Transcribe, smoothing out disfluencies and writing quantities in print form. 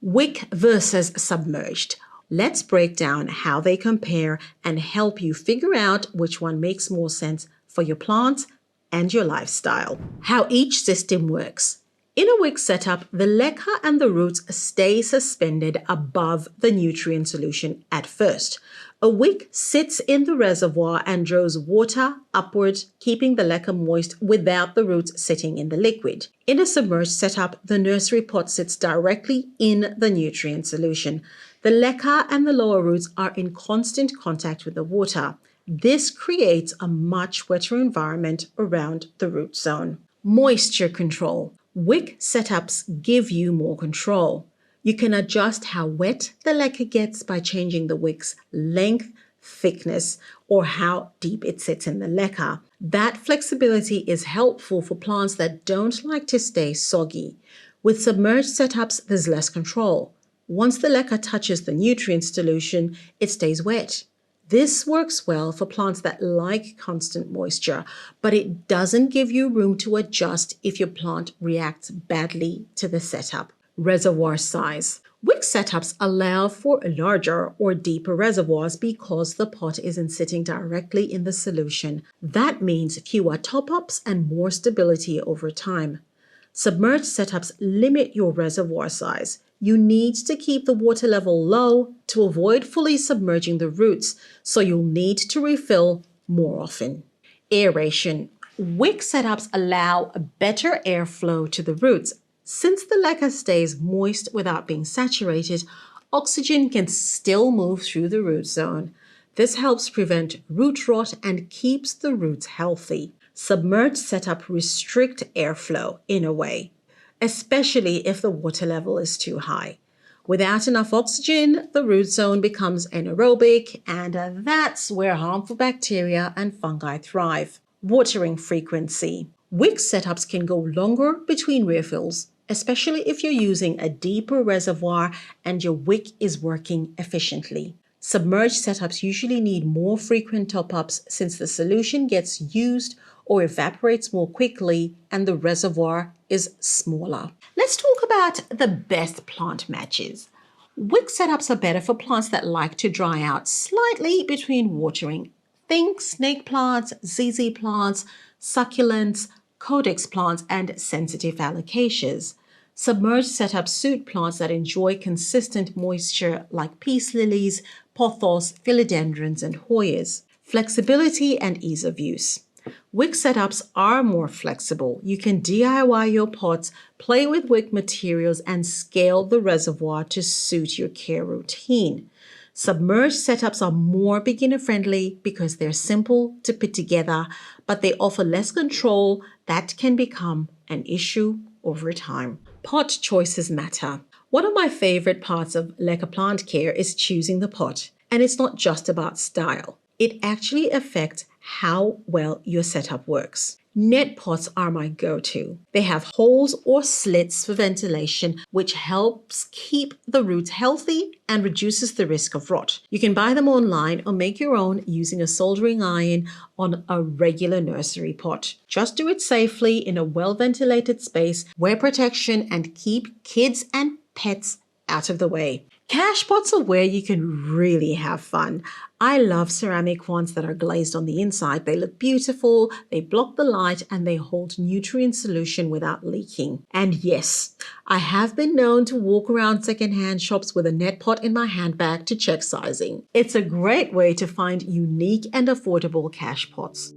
Wick versus Submerged. Let's break down how they compare and help you figure out which one makes more sense for your plants and your lifestyle. How each system works. In a Wick setup, the leca and the roots stay suspended above the nutrient solution at first. A wick sits in the reservoir and draws water upwards, keeping the leca moist without the roots sitting in the liquid. In a submerged setup, the nursery pot sits directly in the nutrient solution. The leca and the lower roots are in constant contact with the water. This creates a much wetter environment around the root zone. Moisture control. Wick setups give you more control. You can adjust how wet the leca gets by changing the wick's length, thickness, or how deep it sits in the leca. That flexibility is helpful for plants that don't like to stay soggy. With submerged setups, there's less control. Once the leca touches the nutrient solution, it stays wet. This works well for plants that like constant moisture, but it doesn't give you room to adjust if your plant reacts badly to the setup. Reservoir size. Wick setups allow for larger or deeper reservoirs because the pot isn't sitting directly in the solution. That means fewer top-ups and more stability over time. Submerged setups limit your reservoir size. You need to keep the water level low to avoid fully submerging the roots, so you'll need to refill more often. Aeration. Wick setups allow a better airflow to the roots. Since the leca stays moist without being saturated, oxygen can still move through the root zone. This helps prevent root rot and keeps the roots healthy. Submerged setup restrict airflow in a way, especially if the water level is too high. Without enough oxygen, the root zone becomes anaerobic, and that's where harmful bacteria and fungi thrive. Watering frequency. Wick setups can go longer between refills, especially if you're using a deeper reservoir and your wick is working efficiently. Submerged setups usually need more frequent top-ups since the solution gets used or evaporates more quickly and the reservoir is smaller. Let's talk about the best plant matches. Wick setups are better for plants that like to dry out slightly between watering. Think snake plants, ZZ plants, succulents, codex plants, and sensitive alocasias. Submerged setups suit plants that enjoy consistent moisture like peace lilies, pothos, philodendrons, and hoyas. Flexibility and ease of use. Wick setups are more flexible. You can DIY your pots, play with wick materials, and scale the reservoir to suit your care routine. Submerged setups are more beginner-friendly because they're simple to put together, but they offer less control that can become an issue over time. Pot choices matter. One of my favorite parts of Leca plant care is choosing the pot. And it's not just about style. It actually affects how well your setup works. Net pots are my go-to. They have holes or slits for ventilation, which helps keep the roots healthy and reduces the risk of rot. You can buy them online or make your own using a soldering iron on a regular nursery pot. Just do it safely in a well-ventilated space, wear protection, and keep kids and pets out of the way. Cache pots are where you can really have fun. I love ceramic ones that are glazed on the inside. They look beautiful, they block the light, and they hold nutrient solution without leaking. And yes, I have been known to walk around secondhand shops with a net pot in my handbag to check sizing. It's a great way to find unique and affordable cache pots.